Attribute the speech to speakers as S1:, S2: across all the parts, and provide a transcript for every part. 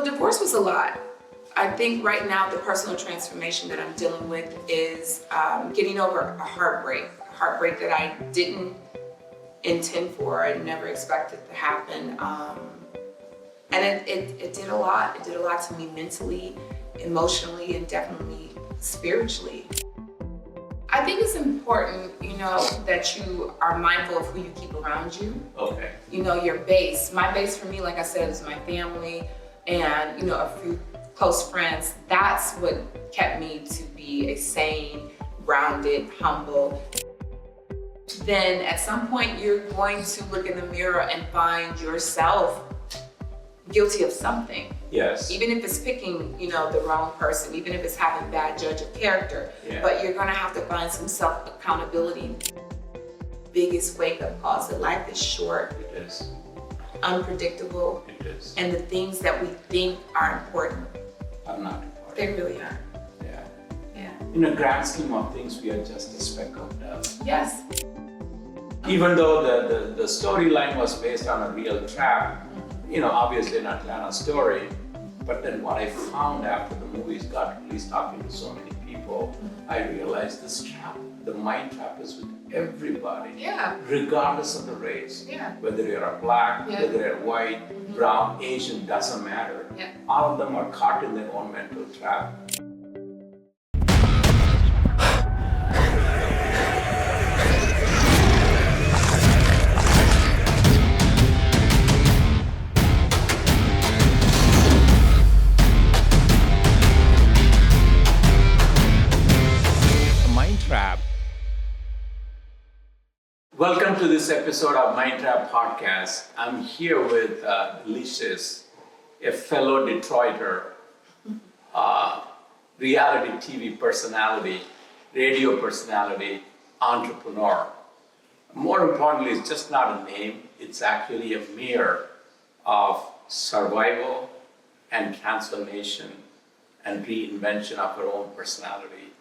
S1: Divorce was a lot. I think right now the personal transformation that I'm dealing with is getting over a heartbreak that I didn't intend for, I never expected to happen. And it did a lot. It did a lot to me mentally, emotionally, and definitely spiritually. I think it's important, that you are mindful of who you keep around you.
S2: Okay.
S1: Your base. My base for me, like I said, is my family and, a few close friends. That's what kept me to be a sane, grounded, humble. Then at some point you're going to look in the mirror and find yourself guilty of something.
S2: Yes.
S1: Even if it's picking, the wrong person, even if it's having bad judge of character, but you're gonna have to find some self-accountability. Biggest wake-up calls that life is short.
S2: It is.
S1: Unpredictable.
S2: It is.
S1: And the things that we think are important,
S2: are not important.
S1: they really aren't.
S2: Yeah.
S1: Yeah.
S2: In the grand scheme of things, we are just a speck of dust.
S1: Yes.
S2: Even though the storyline was based on a real trap, obviously an Atlanta story, but then what I found after the movies got released, talking to so many people, I realized this trap, the mind trap, is with everybody,
S1: Yeah.
S2: regardless of the race.
S1: Yeah.
S2: Whether you're a black,
S1: Yeah.
S2: whether you're white, brown, Asian, doesn't matter.
S1: Yeah.
S2: All of them are caught in their own mental trap. Welcome to this episode of Mind Trap Podcast. I'm here with Deelishis, a fellow Detroiter, reality TV personality, radio personality, entrepreneur. More importantly, it's just not a name, it's actually a mirror of survival and transformation and reinvention of our own personality.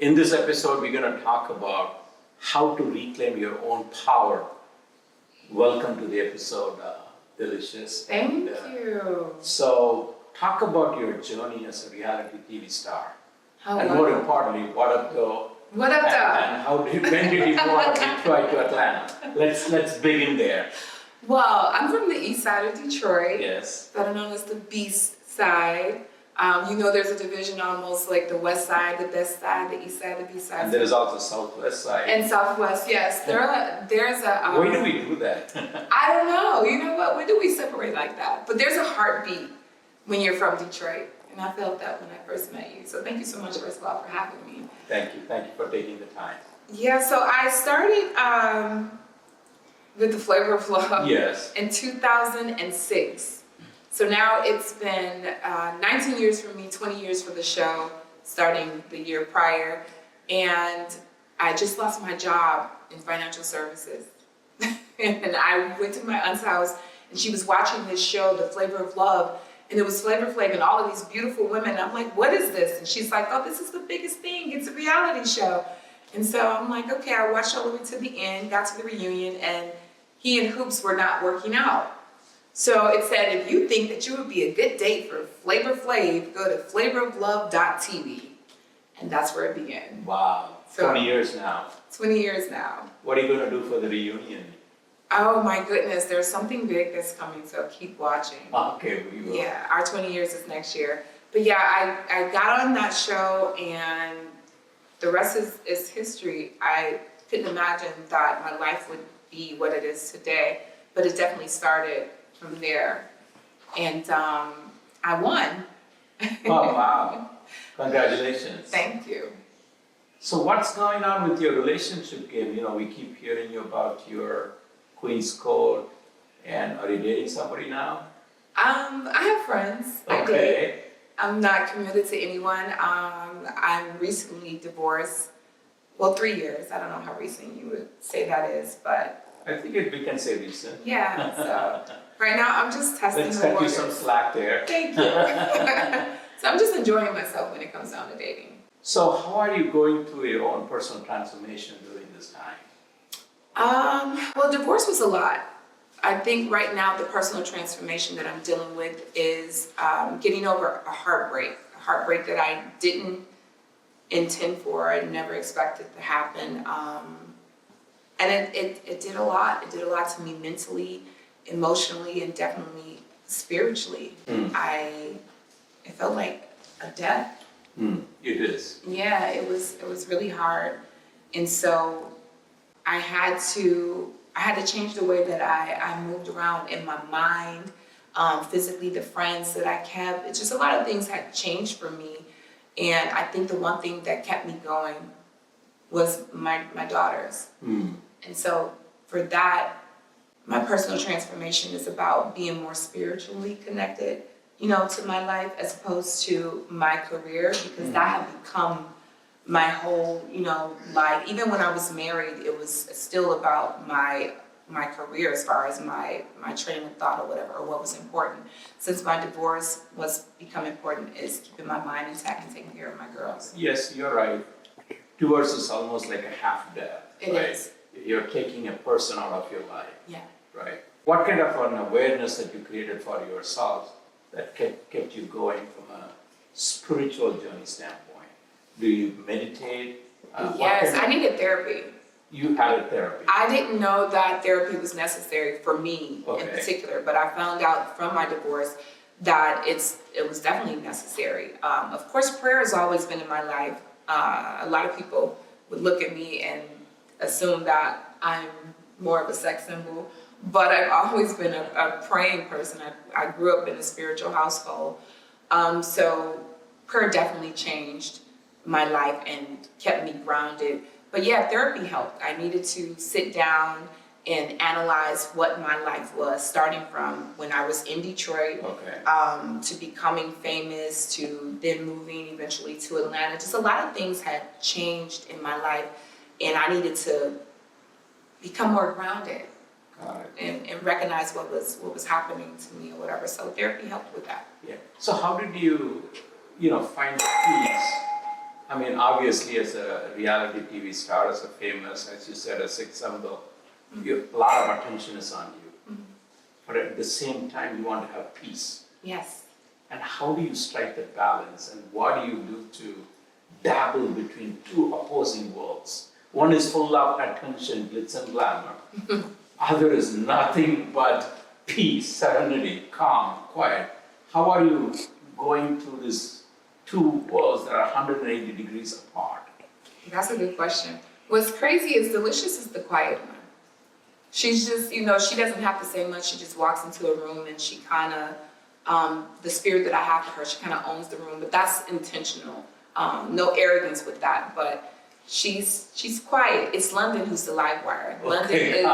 S2: In this episode, we're going to talk about how to reclaim your own power. Welcome to the episode, Deelishis.
S1: Thank you.
S2: So, talk about your journey as a reality TV star. And more importantly, what up though?
S1: What up though?
S2: And when did you go from Detroit to Atlanta? Let's begin there.
S1: Well, I'm from the east side of Detroit.
S2: Yes.
S1: Better known as the Beast Side. There's a division almost like the west side, the best side, the east side, the beast side.
S2: And there's also southwest side.
S1: And southwest, yes. There's a...
S2: Why do we do that?
S1: I don't know. You know what? Why do we separate like that? But there's a heartbeat when you're from Detroit. And I felt that when I first met you. So thank you so much, first of all, for having me.
S2: Thank you for taking the time.
S1: Yeah, so I started with the Flavor of Love in 2006. So now it's been 19 years for me, 20 years for the show, starting the year prior. And I just lost my job in financial services. And I went to my aunt's house and she was watching this show, The Flavor of Love. And it was Flavor Flav and all of these beautiful women. I'm like, what is this? And she's like, oh, this is the biggest thing. It's a reality show. And so I'm like, okay, I watched all the way to the end, got to the reunion, and he and Hoops were not working out. So it said, if you think that you would be a good date for Flavor Flav, go to flavoroflove.tv. And that's where it began.
S2: Wow,
S1: So,
S2: 20 years now.
S1: 20 years now.
S2: What are you going to do for the reunion?
S1: Oh my goodness, there's something big that's coming, so keep watching.
S2: Okay, we will.
S1: Yeah, our 20 years is next year. But yeah, I got on that show and the rest is history. I couldn't imagine that my life would be what it is today, but it definitely started from there. And I won.
S2: Oh, wow. Congratulations.
S1: Thank you.
S2: So what's going on with your relationship game? We keep hearing you about your Queen's Code, and are you dating somebody now?
S1: I have friends. I date. I'm not committed to anyone. I'm recently divorced. Well, 3 years. I don't know how recent you would say that is, but...
S2: I think we can say recent.
S1: Yeah, so right now I'm just testing
S2: Let's
S1: the
S2: cut you
S1: waters.
S2: some slack there.
S1: Thank you. So I'm just enjoying myself when it comes down to dating.
S2: So how are you going through your own personal transformation during this time?
S1: Well, divorce was a lot. I think right now the personal transformation that I'm dealing with is getting over a heartbreak that I didn't intend for, I never expected to happen. And it did a lot. It did a lot to me mentally, emotionally, and definitely spiritually. It felt like a death.
S2: It is.
S1: Yeah, it was really hard. And so I had to change the way that I moved around in my mind, physically, the friends that I kept. It's just a lot of things had changed for me. And I think the one thing that kept me going was my daughters. And so for that, my personal transformation is about being more spiritually connected, to my life as opposed to my career, because that had become my whole, life. Even when I was married, it was still about my career as far as my train of thought or whatever, or what was important. Since my divorce was become important, is keeping my mind intact and taking care of my girls.
S2: Yes, you're right. Divorce is almost like a half death.
S1: It is.
S2: You're taking a person out of your life.
S1: Yeah.
S2: Right. What kind of an awareness that you created for yourself that kept you going from a spiritual journey standpoint? Do you meditate?
S1: Yes, I needed therapy.
S2: You had a therapy.
S1: I didn't know that therapy was necessary for me in particular, but I found out from my divorce that it was definitely necessary. Of course, prayer has always been in my life. A lot of people would look at me and assume that I'm more of a sex symbol, but I've always been a praying person. I grew up in a spiritual household. So prayer definitely changed my life and kept me grounded. But yeah, therapy helped. I needed to sit down and analyze what my life was, starting from when I was in Detroit, to becoming famous, to then moving eventually to Atlanta. Just a lot of things had changed in my life, and I needed to become more grounded and recognize what was happening to me or whatever. So therapy helped with that.
S2: Yeah. So how did you, find peace? I mean, obviously, as a reality TV star, as a famous, as you said, a sex symbol, a lot of attention is on you. But at the same time, you want to have peace.
S1: Yes.
S2: And how do you strike that balance? And what do you do to dabble between two opposing worlds? One is full of attention, glitz and glamour. Other is nothing but peace, serenity, calm, quiet. How are you going through these two worlds that are 180 degrees apart?
S1: That's a good question. What's crazy is Deelishis is the quiet one. She's just, she doesn't have to say much. She just walks into a room and she kind of, the spirit that I have for her, she kind of owns the room, but that's intentional. No arrogance with that, but she's quiet. It's London who's the live wire. London is,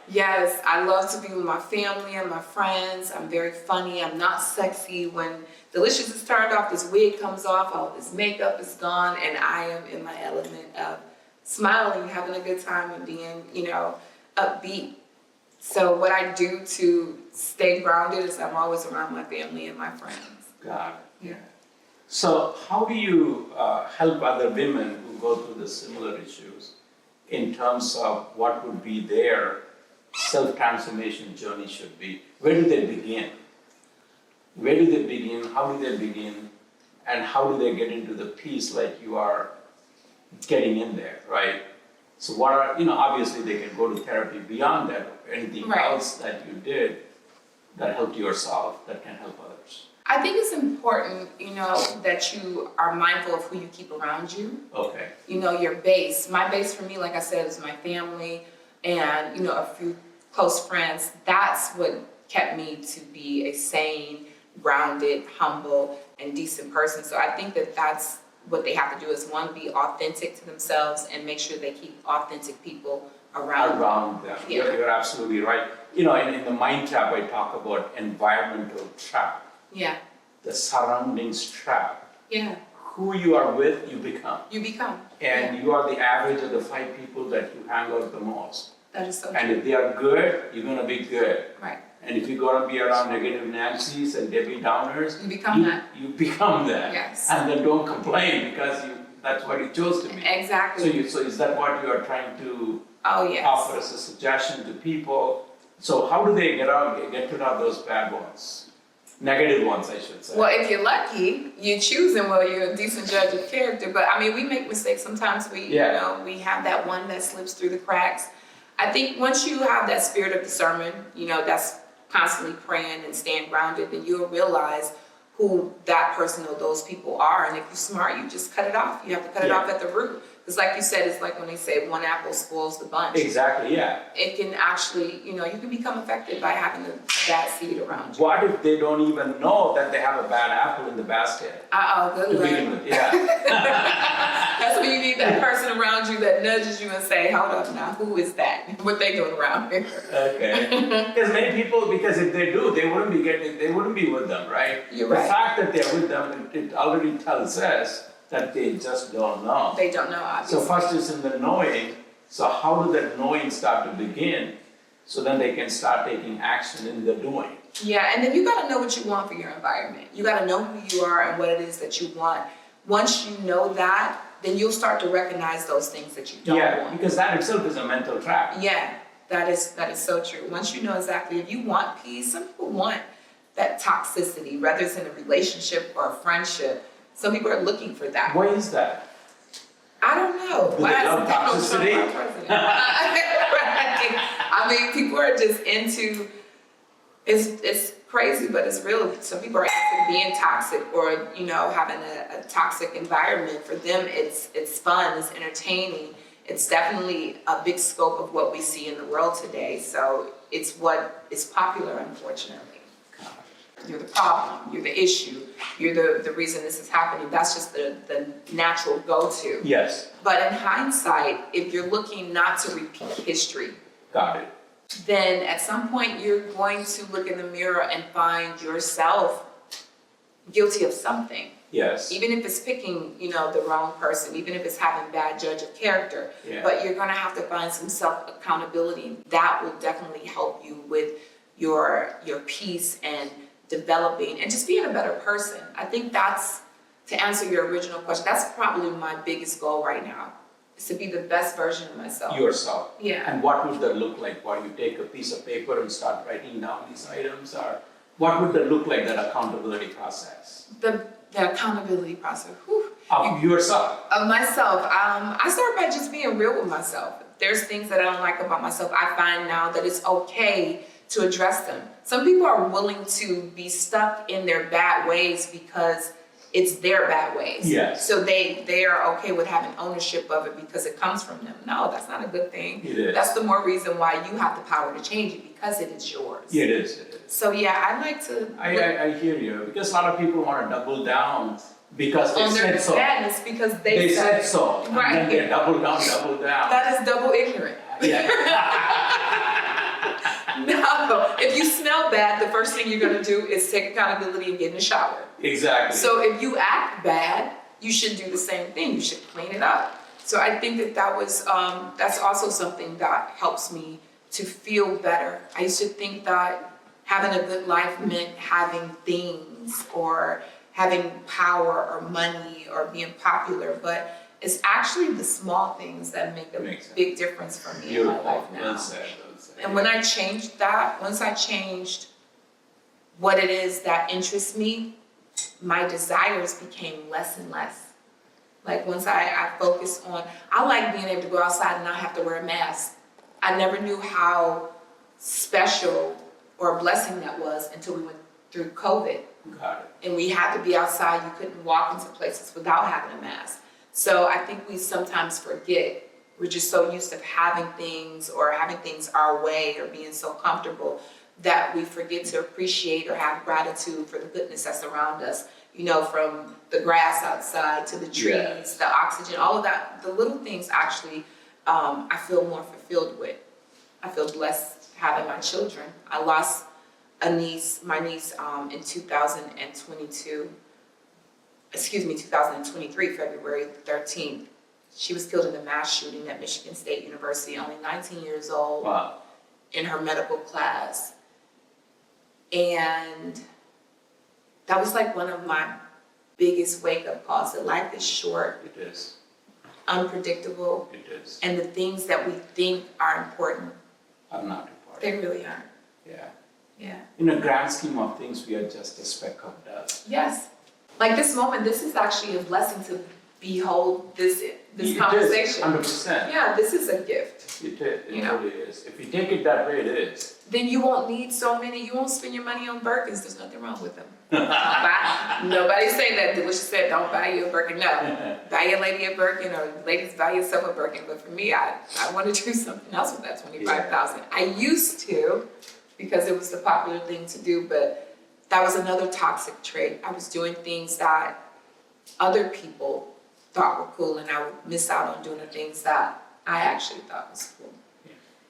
S1: yes, I love to be with my family and my friends. I'm very funny. I'm not sexy. When Deelishis is turned off, this wig comes off, all this makeup is gone, and I am in my element of smiling, having a good time, and being, upbeat. So what I do to stay grounded is I'm always around my family and my friends.
S2: Got it.
S1: Yeah.
S2: So how do you help other women who go through the similar issues in terms of what would be their self-transformation journey should be? Where do they begin? Where do they begin? How do they begin? And how do they get into the peace like you are getting in there, right? So what are, obviously they can go to therapy beyond that, anything else that you did that helped yourself that can help others.
S1: I think it's important, that you are mindful of who you keep around you.
S2: Okay.
S1: Your base. My base for me, like I said, is my family and, a few close friends. That's what kept me to be a sane, grounded, humble, and decent person. So I think that that's what they have to do is, one, be authentic to themselves and make sure they keep authentic people around them.
S2: Yeah. You're absolutely right. In the mind trap, I talk about environmental trap.
S1: Yeah.
S2: The surroundings trap.
S1: Yeah.
S2: Who you are with, you become.
S1: You become.
S2: And you are the average of the 5 people that you hang out the most.
S1: That is so true.
S2: And if they are good, you're going to be good.
S1: Right.
S2: And if you're going to be around negative Nancy's and Debbie Downers,
S1: you become that.
S2: You become that.
S1: Yes.
S2: And then don't complain because that's what you chose to be.
S1: Exactly.
S2: So is that what you are trying to
S1: yes.
S2: offer as a suggestion to people? So how do they get rid of those bad ones? Negative ones, I should say.
S1: Well, if you're lucky, you choose them. Well, you're a decent judge of character. But I mean, we make mistakes. Sometimes we have that one that slips through the cracks. I think once you have that spirit of discernment, that's constantly praying and staying grounded, then you'll realize who that person or those people are. And if you're smart, you just cut it off. You have to cut it off at the root. Because like you said, it's like when they say one apple spoils the bunch.
S2: Exactly, yeah.
S1: It can actually, you can become affected by having a bad seed around you.
S2: What if they don't even know that they have a bad apple in the basket?
S1: Good luck.
S2: To begin with, yeah.
S1: That's when you need that person around you that nudges you and say, hold up now, who is that? What they doing around here?
S2: Okay. Because many people, because if they do, they wouldn't be with them, right?
S1: You're
S2: the
S1: right.
S2: fact that they're with them, it already tells us that they just don't know.
S1: They don't know, obviously.
S2: So first is in the knowing. So how do that knowing start to begin? So then they can start taking action in the doing.
S1: Yeah, and then you got to know what you want for your environment. You got to know who you are and what it is that you want. Once you know that, then you'll start to recognize those things that you don't want.
S2: Yeah, because that itself is a mental trap.
S1: Yeah, that is so true. Once you know exactly, if you want peace, some people want that toxicity, whether it's in a relationship or a friendship. Some people are looking for that.
S2: Why is that?
S1: I don't know.
S2: Do they love toxicity?
S1: I mean, people are just into, it's crazy, but it's real. Some people are into being toxic or, having a toxic environment. For them, it's fun, it's entertaining. It's definitely a big scope of what we see in the world today. So it's what is popular, unfortunately. You're the problem, you're the issue, you're the reason this is happening. That's just the natural go-to.
S2: Yes.
S1: But in hindsight, if you're looking not to repeat history,
S2: Got it.
S1: then at some point you're going to look in the mirror and find yourself guilty of something.
S2: Yes.
S1: Even if it's picking, the wrong person, even if it's having bad judge of character.
S2: Yeah.
S1: But you're gonna have to find some self-accountability. That will definitely help you with your peace and developing and just being a better person. I think that's, to answer your original question, that's probably my biggest goal right now, is to be the best version of myself.
S2: Yourself.
S1: Yeah.
S2: And what would that look like? What, you take a piece of paper and start writing down these items, or what would that look like, that accountability process?
S1: The accountability process,
S2: Of yourself?
S1: Of myself. I start by just being real with myself. There's things that I don't like about myself. I find now that it's okay to address them. Some people are willing to be stuck in their bad ways because it's their bad ways.
S2: Yes.
S1: So they are okay with having ownership of it because it comes from them. No, that's not a good thing.
S2: It is.
S1: That's the more reason why you have the power to change it, because it is yours.
S2: Yeah, it is.
S1: So yeah, I like to.
S2: I hear you, because a lot of people want to double down because they
S1: on their
S2: said so.
S1: badness because they
S2: said so.
S1: Right.
S2: And then they double down.
S1: That is double ignorant.
S2: Yeah.
S1: No, if you smell bad, the first thing you're gonna do is take accountability and get in the shower.
S2: Exactly.
S1: So if you act bad, you should do the same thing. You should clean it up. So I think that was, that's also something that helps me to feel better. I used to think that having a good life meant having things or having power or money or being popular, but it's actually the small things that make a big difference for me in my life now.
S2: Well said.
S1: And when I changed that, once I changed what it is that interests me, my desires became less and less. Like once I focused on, I like being able to go outside and not have to wear a mask. I never knew how special or a blessing that was until we went through COVID.
S2: Got it.
S1: And we had to be outside. You couldn't walk into places without having a mask. So I think we sometimes forget. We're just so used to having things or having things our way or being so comfortable that we forget to appreciate or have gratitude for the goodness that's around us. From the grass outside to the trees, the oxygen, all of that. The little things actually I feel more fulfilled with. I feel blessed having my children. I lost my niece in 2023, February 13th. She was killed in a mass shooting at Michigan State University, only 19 years old.
S2: Wow.
S1: In her medical class. And that was like one of my biggest wake-up calls, that life is short.
S2: It is.
S1: Unpredictable.
S2: It is.
S1: And the things that we think are important,
S2: Are not important.
S1: they really aren't.
S2: Yeah.
S1: Yeah.
S2: In the grand scheme of things, we are just a speck of dust.
S1: Yes. Like this moment, this is actually a blessing to behold this conversation.
S2: 100%.
S1: Yeah, this is a gift.
S2: It really is. If you take it that way, it is.
S1: Then you won't need so many, you won't spend your money on Birkins. There's nothing wrong with them. Nobody's saying that. Delishis said, don't buy you a Birkin. No. Buy your lady a Birkin, or ladies buy yourself a Birkin. But for me, I want to do something else with that $25,000. I used to, because it was the popular thing to do, but that was another toxic trait. I was doing things that other people thought were cool, and I would miss out on doing the things that I actually thought was cool.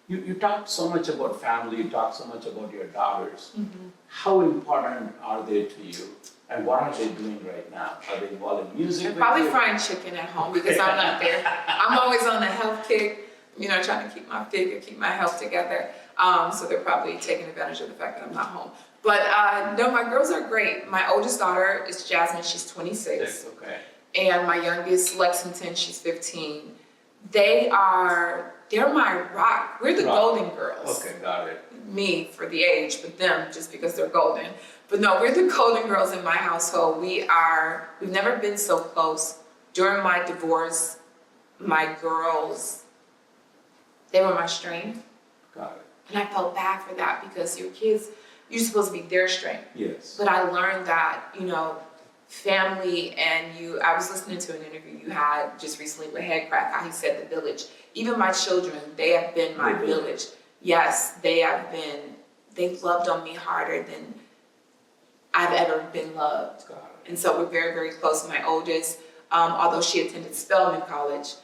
S2: You talk so much about family, you talk so much about your daughters. Mm-hmm. How important are they to you? And what are they doing right now? Are they involved in music?
S1: They're probably frying chicken at home because I'm not there. I'm always on the health kick, trying to keep my figure, keep my health together. So they're probably taking advantage of the fact that I'm not home. But no, my girls are great. My oldest daughter is Jasmine, she's 26.
S2: Okay.
S1: And my youngest, Lexington, she's 15. They're my rock. We're the golden girls.
S2: Okay, got it.
S1: Me for the age, but them just because they're golden. But no, we're the golden girls in my household. We've never been so close. During my divorce, my girls, they were my strength.
S2: Got it.
S1: And I felt bad for that because your kids, you're supposed to be their strength.
S2: Yes.
S1: But I learned that, family and I was listening to an interview you had just recently with Headcraft, how he said the village. Even my children, they have been my village. Yes, they've loved on me harder than I've ever been loved. And so we're very, very close. My oldest, although she attended Spelman College,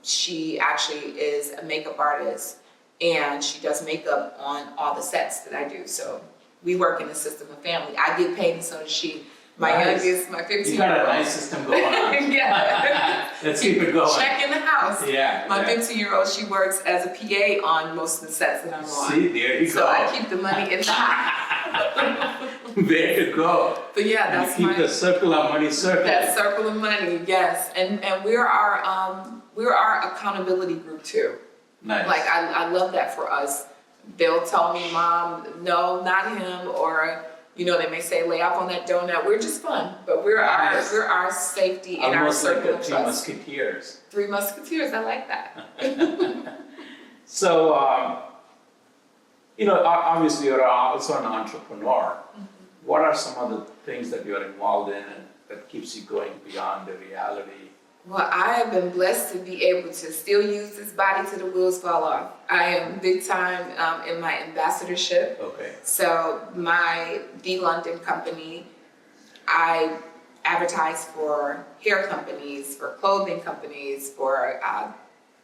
S1: she actually is a makeup artist, and she does makeup on all the sets that I do. So we work in the system of family. I get paid, and so does she. My youngest, my 15-year-old.
S2: You got a nice system going on.
S1: Yeah.
S2: Let's keep it going.
S1: Check in the house.
S2: Yeah.
S1: My 15-year-old, she works as a PA on most of the sets that I'm on.
S2: See, there you go.
S1: So I keep the money in the house.
S2: There you go.
S1: But yeah, that's
S2: keep the circle of money circling.
S1: That circle of money, yes. And we're our accountability group too.
S2: Nice.
S1: Like I love that for us. They'll tell me, Mom, no, not him, or they may say, lay off on that donut. We're just fun, but we're our safety and our circle of trust.
S2: Almost like 3 Musketeers.
S1: 3 Musketeers, I like that.
S2: So, obviously you're also an entrepreneur. Mm-hmm. What are some of the things that you're involved in and that keeps you going beyond the reality?
S1: Well, I have been blessed to be able to still use this body till the wheels fall off. I am big time in my ambassadorship.
S2: Okay.
S1: So the London company, I advertise for hair companies, for clothing companies, for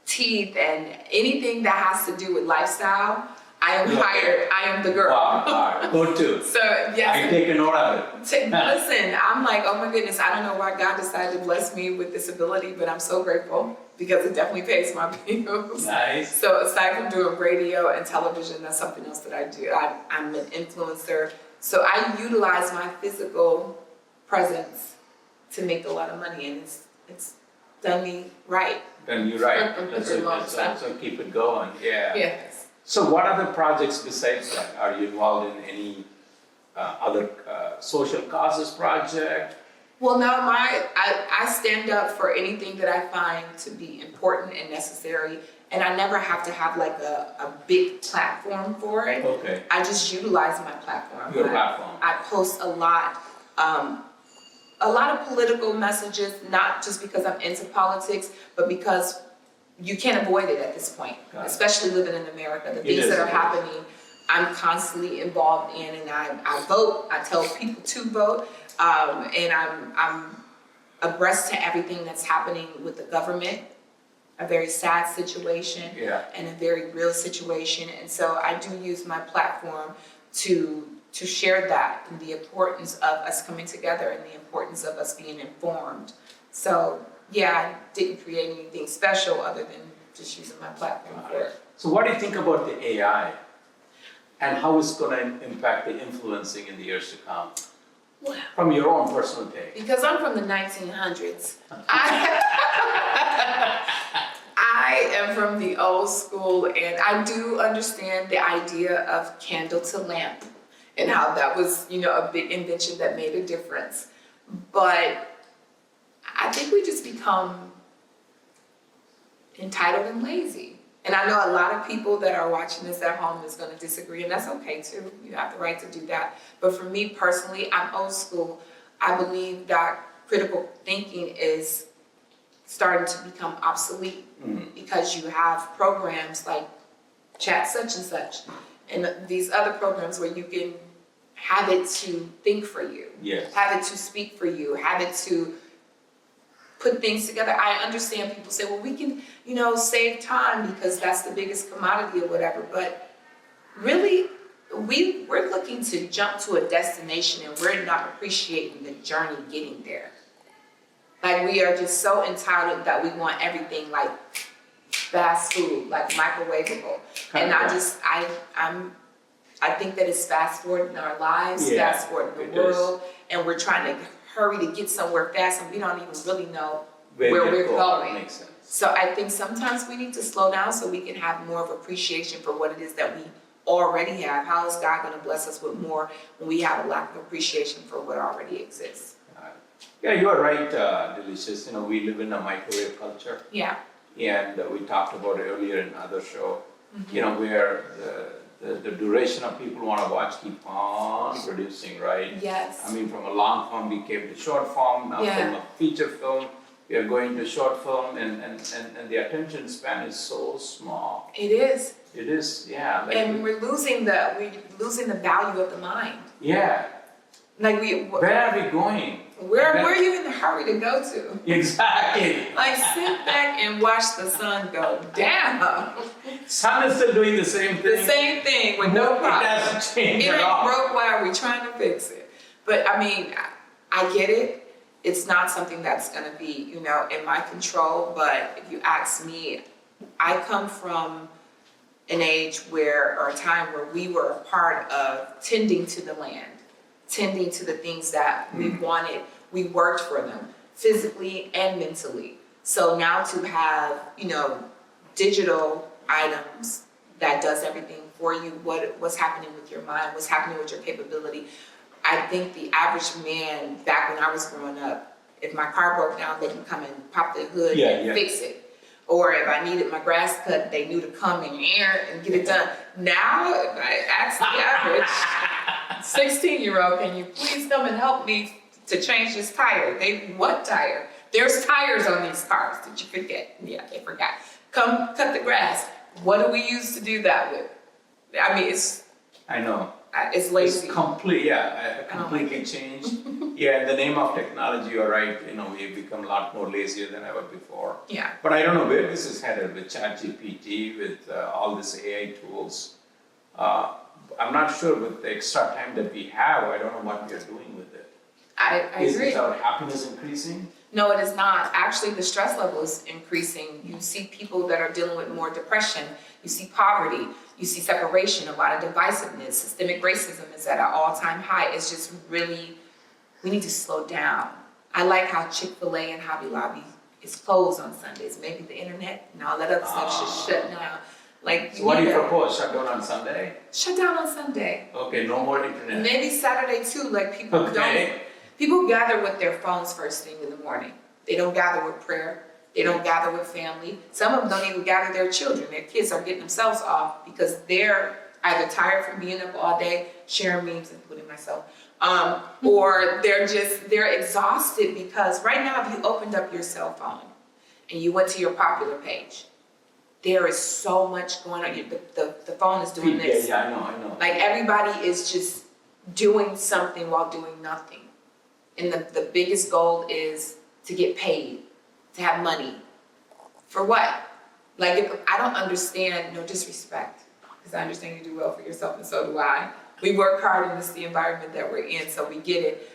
S1: teeth, and anything that has to do with lifestyle. I am hired. I am the girl.
S2: Wow, go to.
S1: So yes.
S2: I take a note of it.
S1: Listen, I'm like, oh my goodness, I don't know why God decided to bless me with this ability, but I'm so grateful because it definitely pays my bills.
S2: Nice.
S1: So aside from doing radio and television, that's something else that I do. I'm an influencer. So I utilize my physical presence to make a lot of money, and it's done me right.
S2: Done you right. So keep it going. Yeah.
S1: Yes.
S2: So what other projects besides that? Are you involved in any other social causes project?
S1: Well, no, I stand up for anything that I find to be important and necessary, and I never have to have like a big platform for it.
S2: Okay.
S1: I just utilize my platform.
S2: Your platform.
S1: I post a lot of political messages, not just because I'm into politics, but because you can't avoid it at this point, especially living in America. The things that are happening, I'm constantly involved in, and I vote. I tell people to vote, and I'm abreast to everything that's happening with the government. A very sad situation, and a very real situation, and so I do use my platform to share that, and the importance of us coming together, and the importance of us being informed. So. Yeah, I didn't create anything special other than just using my platform for it.
S2: So what do you think about the AI and how it's going to impact the influencing in the years to come?
S1: Well,
S2: from your own personal take.
S1: Because I'm from the 1900s. I I am from the old school, and I do understand the idea of candle to lamp and how that was, a big invention that made a difference. But I think we just become entitled and lazy. And I know a lot of people that are watching this at home is going to disagree, and that's okay too. You have the right to do that. But for me personally, I'm old school. I believe that critical thinking is starting to become obsolete because you have programs like Chat such and such and these other programs where you can have it to think for you, have it to speak for you, have it to put things together. I understand people say, well, we can, save time because that's the biggest commodity or whatever. But really, we're looking to jump to a destination and we're not appreciating the journey getting there. Like, we are just so entitled that we want everything like fast food, like microwavable. And I think that it's fast forward in our lives, fast forward in the world, and we're trying to hurry to get somewhere fast and we don't even really know where we're going.
S2: Makes sense.
S1: So I think sometimes we need to slow down so we can have more of appreciation for what it is that we already have. How is God going to bless us with more when we have a lack of appreciation for what already exists?
S2: Yeah, you are right, Deelishis. We live in a microwave culture.
S1: Yeah.
S2: And we talked about it earlier in another show, where the duration of people want to watch keep on reducing, right?
S1: Yes.
S2: I mean, from a long form we came to short form, now from a feature film, we are going to short film, and the attention span is so small.
S1: It is.
S2: It is, yeah. Like
S1: and we're losing the value of the mind.
S2: Yeah.
S1: Like
S2: where are we going?
S1: Where are you in a hurry to go to?
S2: Exactly.
S1: Like, sit back and watch the sun go down.
S2: Sun is still doing the same thing.
S1: The same thing with no problem.
S2: It hasn't changed
S1: It
S2: at all.
S1: ain't broke. Why are we trying to fix it? But I mean, I get it. It's not something that's going to be, in my control. But if you ask me, I come from an age or a time where we were a part of tending to the land, tending to the things that we wanted. We worked for them physically and mentally. So now to have, digital items that does everything for you, what's happening with your mind, what's happening with your capability. I think the average man back when I was growing up, if my car broke down, they can come and pop the hood and fix it. Or if I needed my grass cut, they knew to come and get it done. Now, if I ask the average 16-year-old, can you please come and help me to change this tire? What tire? There's tires on these cars. Did you forget? Yeah, they forgot. Come cut the grass. What do we use to do that with? I mean,
S2: I know.
S1: It's lazy.
S2: It's completely changed. Yeah, in the name of technology, you're right. We've become a lot more lazier than ever before.
S1: Yeah.
S2: But I don't know where this is headed with ChatGPT, with all these AI tools. I'm not sure with the extra time that we have, I don't know what we are doing with it.
S1: I agree.
S2: Is our happiness increasing?
S1: No, it is not. Actually, the stress level is increasing. You see people that are dealing with more depression. You see poverty. You see separation, a lot of divisiveness. Systemic racism is at an all-time high. It's just really, we need to slow down. I like how Chick-fil-A and Hobby Lobby is closed on Sundays. Maybe the internet and all that other stuff should shut down. Like,
S2: so what do you propose? Shut down on Sunday?
S1: Shut down on Sunday.
S2: Okay, no more internet.
S1: Maybe Saturday too. Like, people gather with their phones first thing in the morning. They don't gather with prayer. They don't gather with family. Some of them don't even gather their children. Their kids are getting themselves off because they're either tired from being up all day, sharing memes, including myself, or they're exhausted because right now, if you opened up your cell phone and you went to your popular page, there is so much going on. The phone is doing this.
S2: Yeah, I know.
S1: Like, everybody is just doing something while doing nothing. And the biggest goal is to get paid, to have money. For what? Like, I don't understand, no disrespect, because I understand you do well for yourself and so do I. We work hard and this is the environment that we're in, so we get it.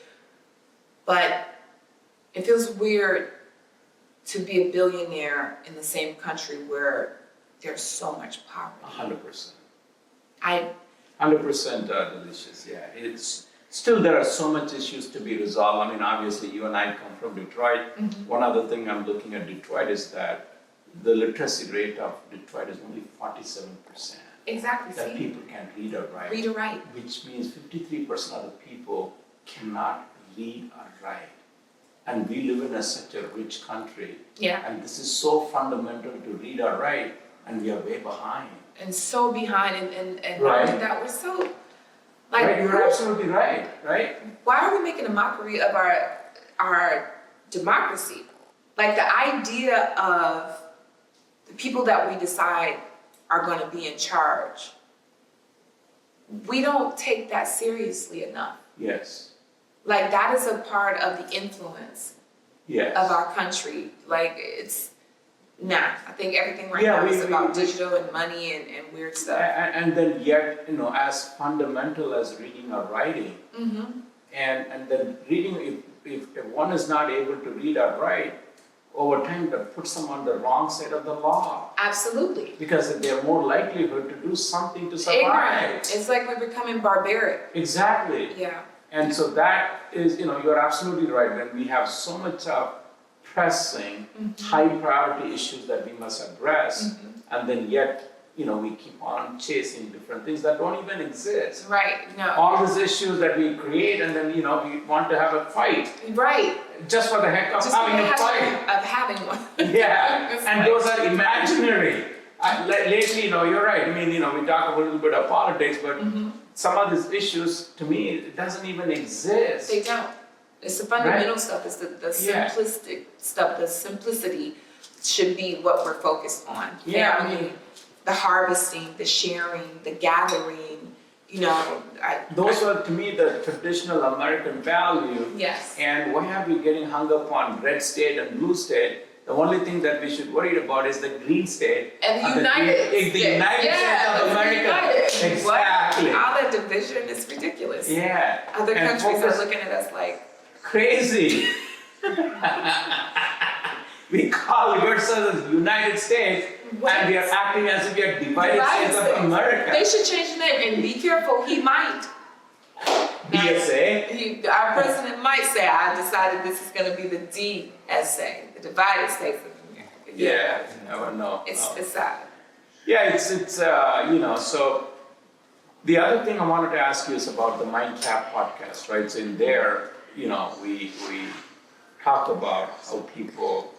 S1: But it feels weird to be a billionaire in the same country where there's so much poverty.
S2: 100%. 100% Deelishis, yeah. It's still, there are so much issues to be resolved. I mean, obviously, you and I come from Detroit. One other thing I'm looking at Detroit is that the literacy rate of Detroit is only 47%.
S1: Exactly.
S2: That people can't read or write.
S1: Read or write.
S2: Which means 53% of the people cannot read or write. And we live in such a rich country.
S1: Yeah.
S2: And this is so fundamental to read or write, and we are way behind.
S1: And so behind, and
S2: right.
S1: not only that, we're so, like...
S2: Right, you're absolutely right, right?
S1: Why are we making a mockery of our democracy? Like the idea of the people that we decide are going to be in charge, we don't take that seriously enough.
S2: Yes.
S1: Like that is a part of the influence
S2: yes.
S1: of our country. Like it's, I think everything right now is about digital and money and weird stuff.
S2: And then yet, as fundamental as reading or writing,
S1: mm-hmm.
S2: and then reading, if one is not able to read or write, over time that puts them on the wrong side of the law.
S1: Absolutely.
S2: Because they're more likelihood to do something to survive.
S1: Ignorant. It's like we're becoming barbaric.
S2: Exactly.
S1: Yeah.
S2: And so that is, you're absolutely right. When we have so much of pressing,
S1: mm-hmm.
S2: high priority issues that we must address,
S1: mm-hmm.
S2: and then yet, we keep on chasing different things that don't even exist.
S1: Right, no.
S2: All these issues that we create, and then, we want to have a fight.
S1: Right.
S2: Just for the heck of having a fight.
S1: Of having one.
S2: Yeah, and those are imaginary. Lately, you're right. I mean, we talk a little bit of politics, but
S1: mm-hmm.
S2: some of these issues, to me, it doesn't even exist.
S1: They don't. It's the fundamental stuff. It's the simplistic stuff. The simplicity should be what we're focused on.
S2: Yeah, I mean,
S1: the harvesting, the sharing, the gathering.
S2: Those are, to me, the traditional American value.
S1: Yes.
S2: And why are we getting hung up on red state and blue state? The only thing that we should worry about is the green state.
S1: And the United States.
S2: The United States of America. Exactly.
S1: All that division is ridiculous.
S2: Yeah.
S1: Other countries are looking at us like...
S2: Crazy. We call ourselves the United States, and we are acting as if we are divided states of America.
S1: They should change the name, and be careful, he might.
S2: DSA?
S1: Our president might say, I decided this is going to be the DSA, the Divided States of America.
S2: Yeah, you never know.
S1: It's sad.
S2: Yeah, it's so the other thing I wanted to ask you is about the Mind Trap podcast, right? So in there, we talk about how people,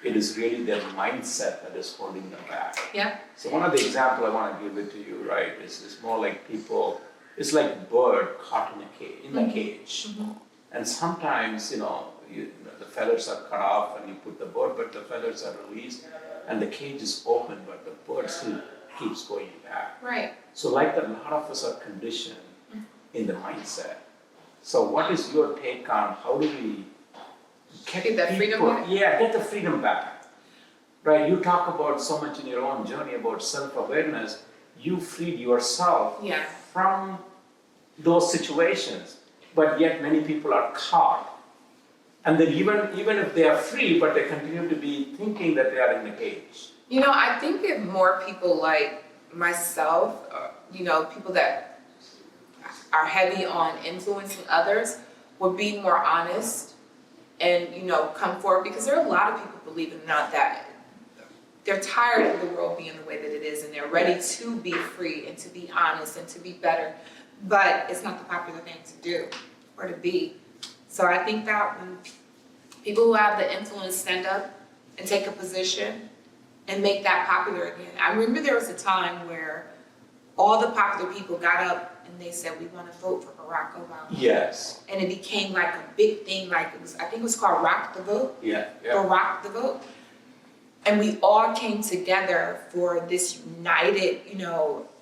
S2: it is really their mindset that is holding them back.
S1: Yeah.
S2: So one of the examples I want to give it to you, right, is more like people, it's like a bird caught in a
S1: mm-hmm.
S2: cage.
S1: Mm-hmm.
S2: And sometimes, the feathers are cut off and you put the bird, but the feathers are released and the cage is open, but the bird still keeps going back.
S1: Right.
S2: So like that, a lot of us are conditioned in the mindset. So what is your take on how do we
S1: get that freedom back?
S2: Yeah, get the freedom back. Right, you talk about so much in your own journey about self-awareness. You freed yourself from those situations, but yet many people are caught. And then even if they are free, but they continue to be thinking that they are in the cage.
S1: I think if more people like myself, people that are heavy on influencing others, would be more honest and, come forward, because there are a lot of people, believe it or not, that they're tired of the world being the way that it is, and they're ready to be free and to be honest and to be better, but it's not the popular thing to do or to be. So I think that when people who have the influence stand up and take a position and make that popular again. I remember there was a time where all the popular people got up and they said, we want to vote for Barack Obama.
S2: Yes.
S1: And it became like a big thing, I think it was called Rock the Vote.
S2: Yeah.
S1: Rock the Vote. And we all came together for this united,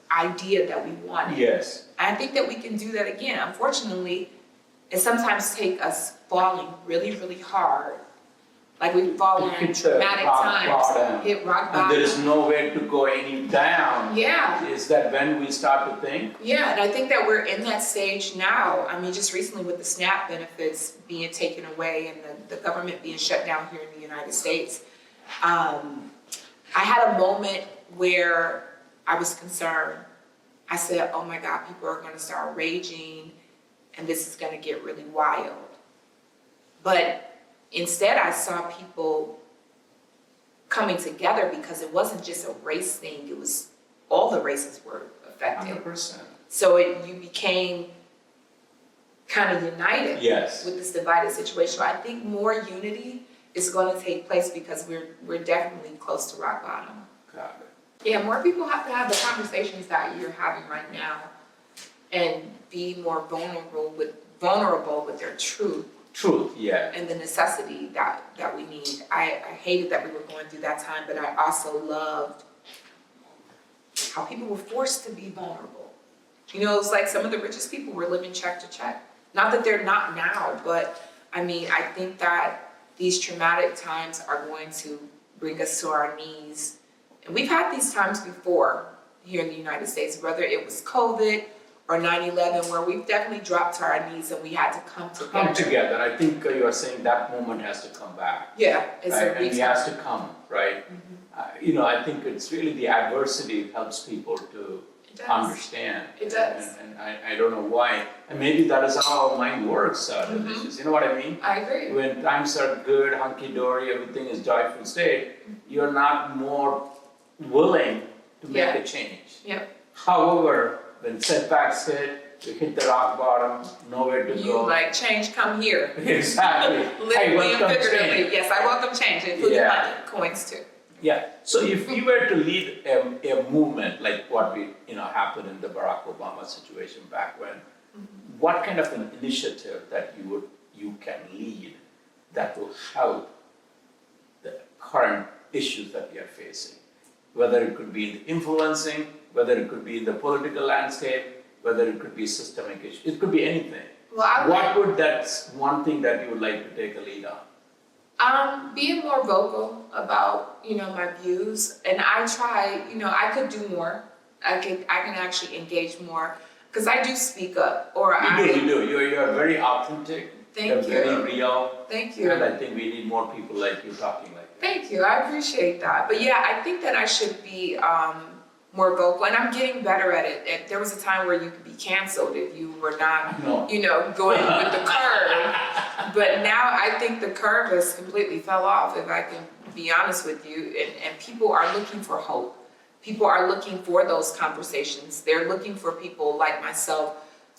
S1: idea that we wanted.
S2: Yes.
S1: And I think that we can do that again. Unfortunately, it sometimes takes us falling really, really hard. Like we've fallen in traumatic times, hit rock bottom.
S2: And there is nowhere to go any down.
S1: Yeah.
S2: Is that when we start to think?
S1: Yeah, and I think that we're in that stage now. I mean, just recently with the SNAP benefits being taken away and the government being shut down here in the United States, I had a moment where I was concerned. I said, oh my God, people are gonna start raging and this is gonna get really wild. But instead I saw people coming together because it wasn't just a race thing, it was all the races were affected.
S2: 100%.
S1: So you became kind of united with this divided situation. So I think more unity is going to take place because we're definitely close to rock bottom.
S2: Got it.
S1: Yeah, more people have to have the conversations that you're having right now and be more vulnerable with their truth. And the necessity that we need. I hated that we were going through that time, but I also loved how people were forced to be vulnerable. You know, it's like some of the richest people were living check to check. Not that they're not now, but I mean, I think that these traumatic times are going to bring us to our knees. And we've had these times before here in the United States, whether it was COVID or 9/11, where we've definitely dropped to our knees and we had to come together.
S2: I think you are saying that moment has to come back.
S1: Yeah, it's
S2: right?
S1: a return.
S2: And it has to come, right? You know, I think it's really the adversity helps people to understand.
S1: It does.
S2: And I don't know why. And maybe that is how our mind works, Deelishis. You know what I mean?
S1: I agree.
S2: When times are good, hunky-dory, everything is joyful state, you're not more willing to make a change. However, when setbacks hit, you hit the rock bottom, nowhere to go.
S1: You like, change, come here.
S2: Exactly.
S1: Literally and figuratively. Yes, I welcome change, including money, coins too.
S2: Yeah. So if you were to lead a movement like what happened in the Barack Obama situation back when, what kind of an initiative that you can lead that will help the current issues that we are facing? Whether it could be in the influencing, whether it could be in the political landscape, whether it could be systemic issues, it could be anything. What would that one thing that you would like to take a lead on?
S1: Being more vocal about, my views, and I try, I could do more. I can actually engage more because I do speak up.
S2: You do. You're very authentic. You're very real.
S1: Thank you.
S2: And I think we need more people like you talking like that.
S1: Thank you. I appreciate that. But yeah, I think that I should be more vocal, and I'm getting better at it. There was a time where you could be canceled if you were not, going with the curve. But now I think the curve has completely fell off, if I can be honest with you. And people are looking for hope. People are looking for those conversations. They're looking for people like myself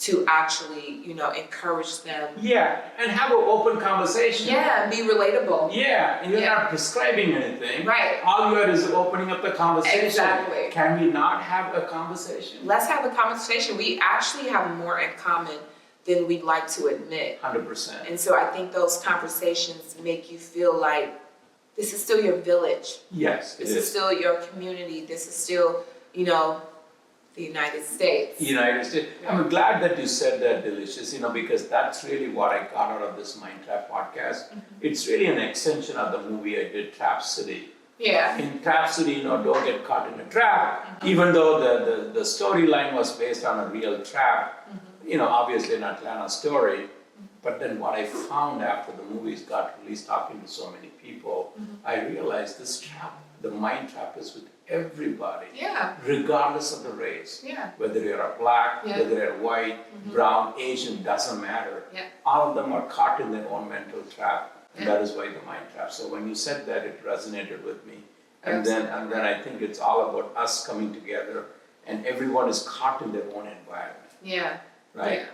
S1: to actually, encourage them.
S2: Yeah, and have an open conversation.
S1: Yeah, and be relatable.
S2: Yeah, and you're not prescribing anything.
S1: Right.
S2: All you are is opening up the conversation.
S1: Exactly.
S2: Can we not have a conversation?
S1: Let's have a conversation. We actually have more in common than we'd like to admit.
S2: 100%.
S1: And so I think those conversations make you feel like this is still your village.
S2: Yes,
S1: This is still your community. This is still, the United States.
S2: United States. I'm glad that you said that, Deelishis, because that's really what I got out of this Mind Trap podcast. It's really an extension of the movie I did, Trap City.
S1: Yeah.
S2: In Trap City, don't get caught in a trap, even though the storyline was based on a real trap, obviously an Atlanta story. But then what I found after the movies got released, talking to so many people, I realized this trap, the mind trap, is with everybody, regardless of the race. Whether you're a black, whether you're white, brown, Asian, doesn't matter. All of them are caught in their own mental trap, and that is why the mind trap. So when you said that, it resonated with me. And then I think it's all about us coming together, and everyone is caught in their own environment. Right?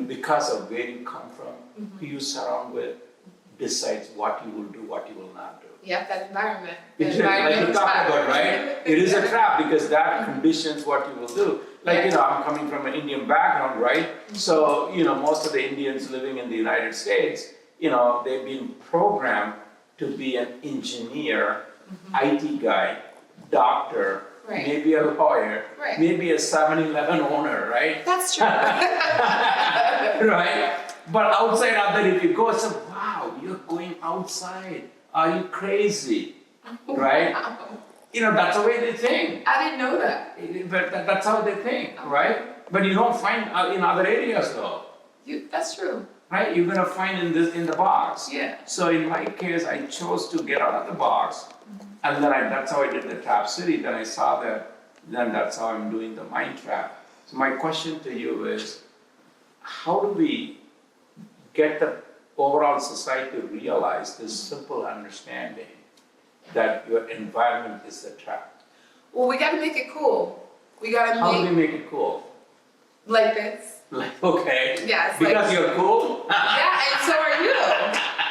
S2: Because of where you come from, who you surround with, decides what you will do, what you will not do.
S1: That environment.
S2: Like you talked about, right? It is a trap because that conditions what you will do. Like, I'm coming from an Indian background, right? So, most of the Indians living in the United States, they've been programmed to be an engineer, IT guy, doctor, maybe a lawyer, maybe a 7-Eleven owner, right?
S1: That's true.
S2: Right? But outside of that, if you go, so wow, you're going outside. Are you crazy? Right?
S1: Wow.
S2: That's the way they think.
S1: I didn't know that.
S2: But that's how they think, right? But you don't find in other areas though.
S1: That's true.
S2: Right? You're gonna find in the box.
S1: Yeah.
S2: So in my case, I chose to get out of the box, and then that's how I did the Trap City. Then I saw that. Then that's how I'm doing the Mind Trap. So my question to you is, how do we get the overall society to realize this simple understanding that your environment is the trap?
S1: Well, we gotta make it cool. We gotta
S2: How do we make it cool?
S1: like this.
S2: Like, okay.
S1: Yes.
S2: Because you're cool?
S1: Yeah, and so are you.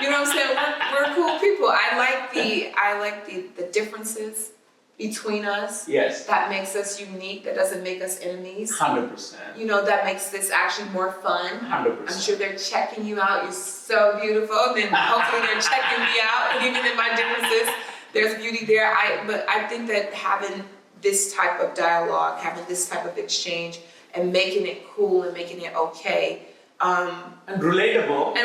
S1: You know what I'm saying? We're cool people. I like the differences between us.
S2: Yes.
S1: That makes us unique. That doesn't make us enemies.
S2: 100%.
S1: You know, that makes this actually more fun.
S2: 100%.
S1: I'm sure they're checking you out. You're so beautiful. And then hopefully they're checking me out. Even in my differences, there's beauty there. But I think that having this type of dialogue, having this type of exchange, and making it cool and making it okay.
S2: And relatable.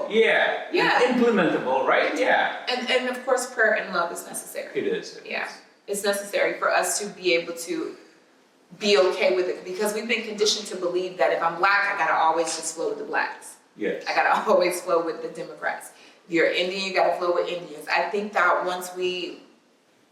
S2: Yeah.
S1: Yeah.
S2: And implementable, right? Yeah.
S1: And of course, prayer and love is necessary.
S2: It is.
S1: Yeah. It's necessary for us to be able to be okay with it, because we've been conditioned to believe that if I'm black, I gotta always just flow with the blacks.
S2: Yes.
S1: I gotta always flow with the Democrats. If you're Indian, you gotta flow with Indians. I think that once we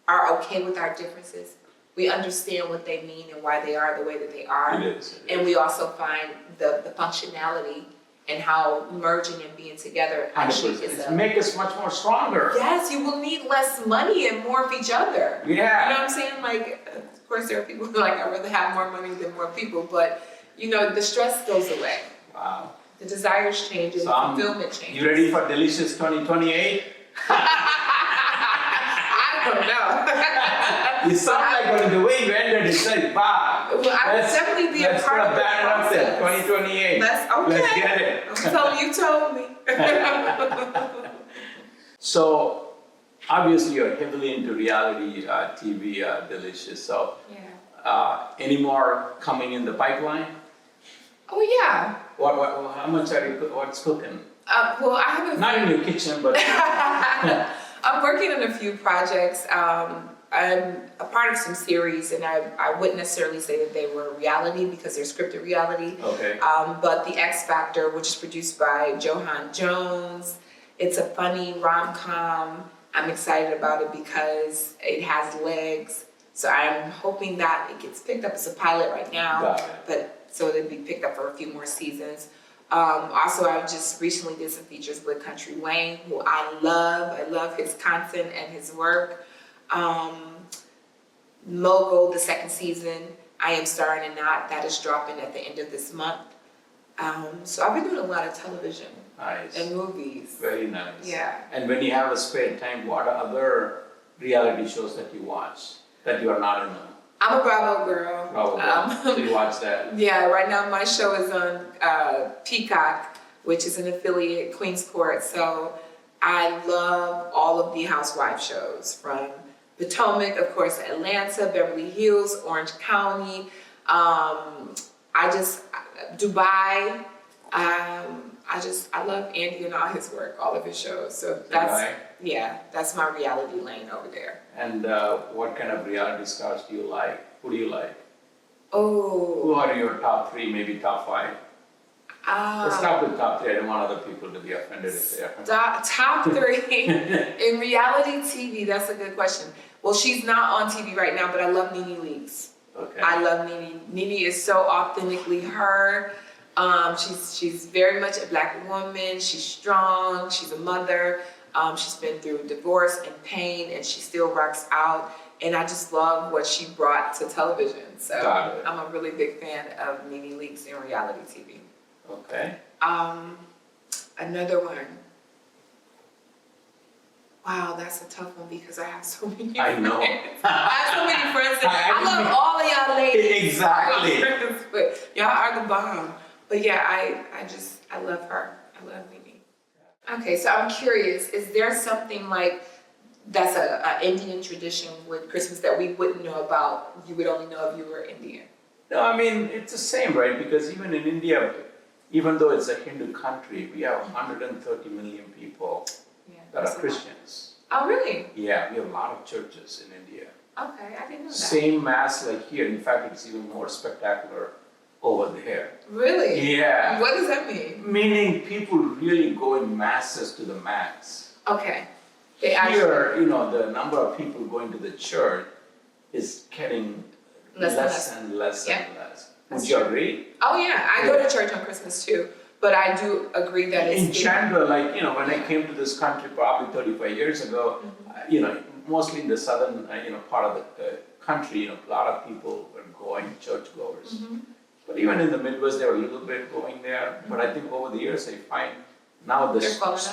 S1: are okay with our differences, we understand what they mean and why they are the way that they are.
S2: It is.
S1: And we also find the functionality and how merging and being together actually is
S2: make us much more stronger.
S1: Yes, you will need less money and more of each other.
S2: Yeah.
S1: You know what I'm saying? Like, of course, there are people who like, I'd rather have more money than more people, but you know, the stress goes away.
S2: Wow.
S1: The desires change and the fulfillment changes.
S2: You ready for Deelishis 2028?
S1: I don't know.
S2: You sound like the way you ended, it's like, wow.
S1: Well, I would definitely be a part of the
S2: process.
S1: process.
S2: 2028.
S1: Okay.
S2: Let's get it.
S1: I'm telling you, told me.
S2: So, obviously, you're heavily into reality TV, Deelishis. So,
S1: Yeah.
S2: Any more coming in the pipeline?
S1: Oh yeah.
S2: How much are you? What's cooking?
S1: Well, I have
S2: Not in your kitchen, but
S1: I'm working on a few projects. I'm a part of some series, and I wouldn't necessarily say that they were reality because they're scripted reality.
S2: okay.
S1: But The X Factor, which is produced by Johan Jones, it's a funny rom-com. I'm excited about it because it has legs. So I'm hoping that it gets picked up. It's a pilot right now,
S2: Got it.
S1: but so it'll be picked up for a few more seasons. Also, I just recently did some features with Country Wayne, who I love. I love his content and his work. Mogul, the second season, I am starring in that is dropping at the end of this month. So I've been doing a lot of television
S2: Nice.
S1: and movies.
S2: Very nice.
S1: Yeah.
S2: And when you have a spare time, what are other reality shows that you watch that you are not in?
S1: I'm a Bravo girl.
S2: Bravo girl. So you watch that?
S1: Yeah, right now my show is on Peacock, which is an affiliate, Queen's Court. So I love all of the housewife shows, from Potomac, of course, Atlanta, Beverly Hills, Orange County. Dubai. I love Andy and all his work, all of his shows. So that's my reality lane over there.
S2: And what kind of reality stars do you like? Who do you like?
S1: Oh.
S2: Who are your top three, maybe top five? Let's start with top three. I don't want other people to be offended if they are offended.
S1: Top three in reality TV. That's a good question. Well, she's not on TV right now, but I love Nene Leakes.
S2: Okay.
S1: I love Nene. Nene is so authentically her. She's very much a black woman. She's strong. She's a mother. She's been through divorce and pain, and she still rocks out. And I just love what she brought to television. So I'm a really big fan of Nene Leakes in reality TV.
S2: Okay.
S1: Another one. Wow, that's a tough one because I have so many friends.
S2: I know.
S1: I have so many friends. I love all of y'all ladies.
S2: Exactly.
S1: But y'all are the bomb. But yeah, I love her. I love Nene. Okay, so I'm curious, is there something like that's an Indian tradition with Christmas that we wouldn't know about? You would only know if you were Indian.
S2: No, I mean, it's the same, right? Because even in India, even though it's a Hindu country, we have 130 million people that are Christians.
S1: Oh, really?
S2: Yeah, we have a lot of churches in India.
S1: Okay, I didn't know that.
S2: Same mass like here. In fact, it's even more spectacular over there.
S1: Really?
S2: Yeah.
S1: What does that mean?
S2: Meaning people really go in masses to the max.
S1: Okay.
S2: Here, the number of people going to the church is getting less and less. Would you agree?
S1: Oh yeah, I go to church on Christmas too, but I do agree that it's...
S2: In Chandra, when I came to this country probably 35 years ago, mostly in the southern, part of the country, a lot of people were going, churchgoers. But even in the Midwest, they were a little bit going there. But I think over the years, I find now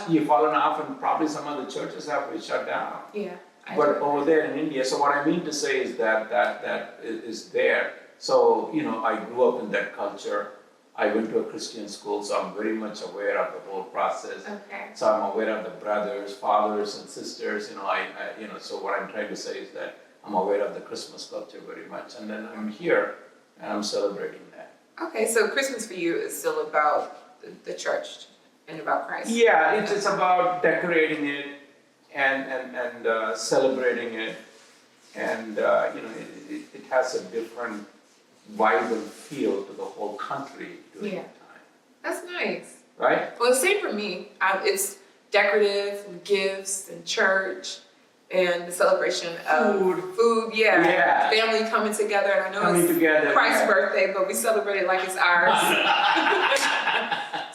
S2: you've fallen off, and probably some of the churches have been shut down.
S1: Yeah.
S2: But over there in India, so what I mean to say is that is there. So, I grew up in that culture. I went to a Christian school, so I'm very much aware of the whole process.
S1: Okay.
S2: So I'm aware of the brothers, fathers, and sisters. So what I'm trying to say is that I'm aware of the Christmas culture very much. And then I'm here, and I'm celebrating that.
S1: Okay, so Christmas for you is still about the church and about Christ.
S2: Yeah, it's about decorating it and celebrating it, and it has a different vibe and feel to the whole country during that time.
S1: That's nice.
S2: Right?
S1: Well, the same for me. It's decorative, and gifts, and church, and the celebration of food. Yeah. Family coming together, and I know it's Christ's birthday, but we celebrate it like it's ours.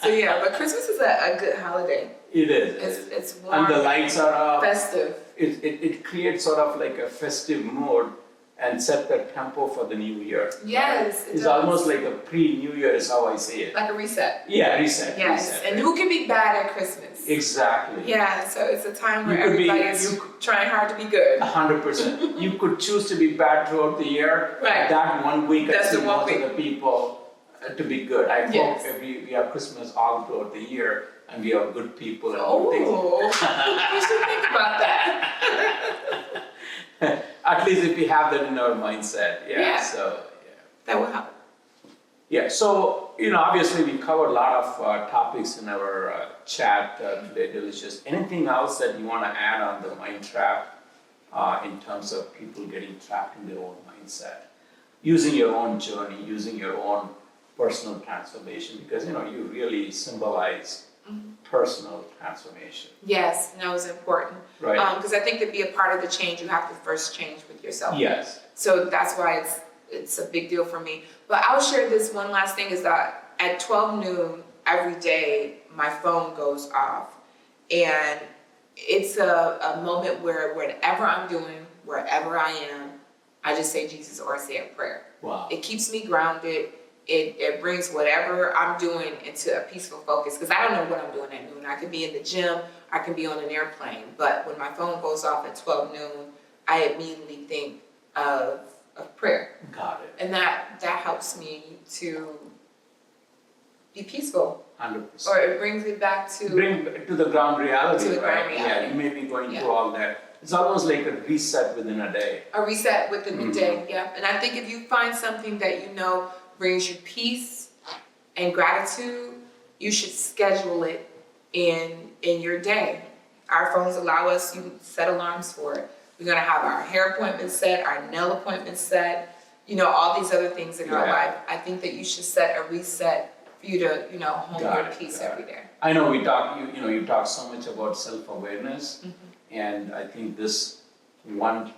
S1: So but Christmas is a good holiday.
S2: It is.
S1: It's warm.
S2: And the lights are up.
S1: Festive.
S2: It creates sort of like a festive mood and set the tempo for the new year.
S1: Yes,
S2: It's almost like a pre-New Year is how I see it.
S1: Like a reset.
S2: Yeah, reset.
S1: Yes,
S2: reset,
S1: and who can be bad at Christmas?
S2: Exactly.
S1: Yeah, so it's a time where everybody's trying hard to be good.
S2: 100%. You could choose to be bad throughout the year.
S1: Right.
S2: That 1 week, I see most
S1: week.
S2: of the people to be good. I hope we have Christmas all throughout the year, and we have good people and good things.
S1: You should think about that.
S2: At least if we have that in our mindset,
S1: That will help.
S2: Yeah, so, obviously we covered a lot of topics in our chat today, Deelishis. Anything else that you want to add on the mind trap in terms of people getting trapped in their own mindset? Using your own journey, using your own personal transformation, because, you really symbolize personal transformation.
S1: Yes, it's important.
S2: Right.
S1: Because I think to be a part of the change, you have to first change with yourself.
S2: Yes.
S1: So that's why it's a big deal for me. But I'll share this one last thing is that at 12 noon every day, my phone goes off. And it's a moment where whatever I'm doing, wherever I am, I just say Jesus or I say a prayer.
S2: Wow.
S1: It keeps me grounded. It brings whatever I'm doing into a peaceful focus, because I don't know what I'm doing at noon. I could be in the gym, I can be on an airplane, but when my phone goes off at 12 noon, I immediately think of prayer.
S2: Got it.
S1: And that helps me to be peaceful.
S2: 100%.
S1: Or it brings it back to...
S2: Bring to the ground reality,
S1: to the
S2: right?
S1: ground reality.
S2: Yeah, you may be going through all that. It's almost like a reset within a day.
S1: A reset within the day, And I think if you find something that brings you peace and gratitude, you should schedule it in your day. Our phones allow us, you set alarms for it. We're gonna have our hair appointments set, our nail appointments set, all these other things in our life. I think that you should set a reset for you to, hone your peace every day.
S2: I know you talk so much about self-awareness, and I think this one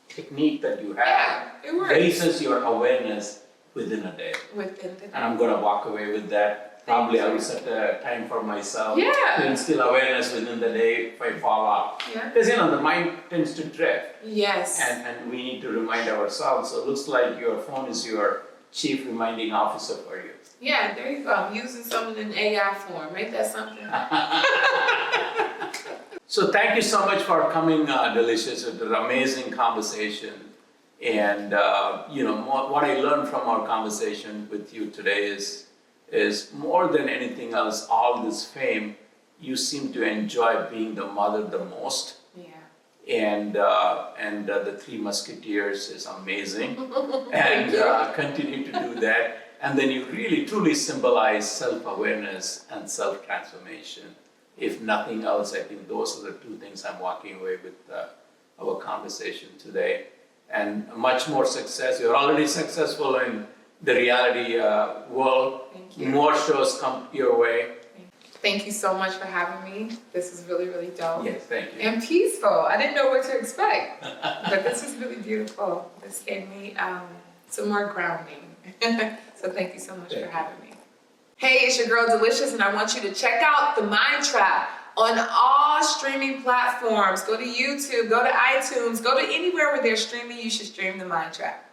S2: technique that you have raises your awareness within a day. And I'm going to walk away with that. Probably I will set a time for myself to instill awareness within the day if I fall off. Because the mind tends to drift.
S1: Yes.
S2: And we need to remind ourselves. So it looks like your phone is your chief reminding officer for you.
S1: Yeah, there you go. I'm using something in AI form. Ain't that something?
S2: So thank you so much for coming, Deelishis. It was an amazing conversation. And what I learned from our conversation with you today is more than anything else, all this fame, you seem to enjoy being the mother the most. And the Three Musketeers is amazing. And continue to do that. And then you really truly symbolize self-awareness and self-transformation. If nothing else, I think those are the two things I'm walking away with our conversation today. And much more success. You're already successful in the reality world. More shows come your way.
S1: Thank you so much for having me. This is really, really dope.
S2: Yes, thank you.
S1: And peaceful. I didn't know what to expect, but this is really beautiful. This gave me some more grounding. So thank you so much for having me. Hey, it's your girl Deelishis, and I want you to check out The Mind Trap on all streaming platforms. Go to YouTube, go to iTunes, go to anywhere where they're streaming, you should stream the Mind Trap.